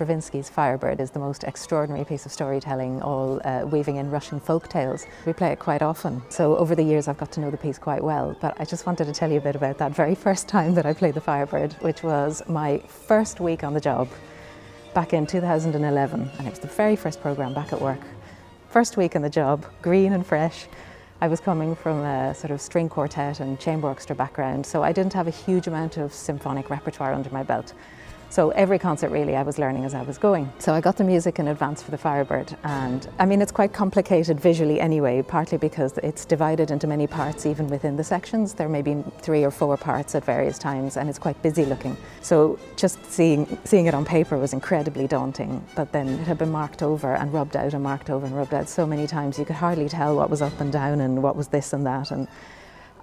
Stravinsky's Firebird is the most extraordinary piece of storytelling, all weaving in Russian folk tales. We play it quite often, so over the years I've got to know the piece quite well, but I just wanted to tell you a bit about that very first time that I played the Firebird, which was my first week on the job back in 2011, and it was the very first programme back at work. First week on the job, green and fresh. I was coming from a sort of string quartet and chamber orchestra background, so I didn't have a huge amount of symphonic repertoire under my belt. So every concert really I was learning as I was going. So I got the music in advance for the Firebird, and I mean it's quite complicated visually anyway, partly because it's divided into many parts even within the sections. There may be 3 or 4 parts at various times, and it's quite busy looking. So just seeing it on paper was incredibly daunting, but then it had been marked over and rubbed out and marked over and rubbed out so many times you could hardly tell what was up and down and what was this and that. And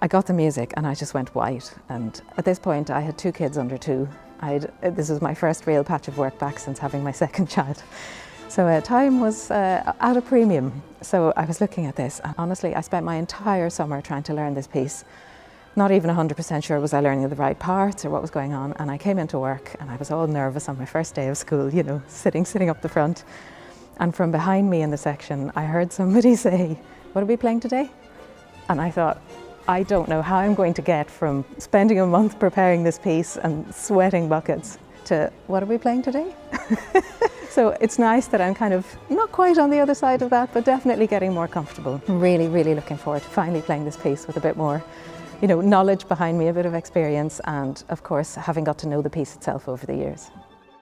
I got the music and I just went white, and at this point I had 2 kids under 2. This was my first real patch of work back since having my second child. So time was at a premium. So I was looking at this, and honestly I spent my entire summer trying to learn this piece. Not even 100% sure was I learning the right parts or what was going on, and I came into work and I was all nervous on my first day of school, you know, sitting up the front. And from behind me in the section I heard somebody say, "What are we playing today?" And I thought, I don't know how I'm going to get from spending a month preparing this piece and sweating buckets to what are we playing today? So it's nice that I'm kind of not quite on the other side of that, but definitely getting more comfortable. I'm really, really looking forward to finally playing this piece with a bit more, you know, knowledge behind me, a bit of experience, and of course having got to know the piece itself over the years.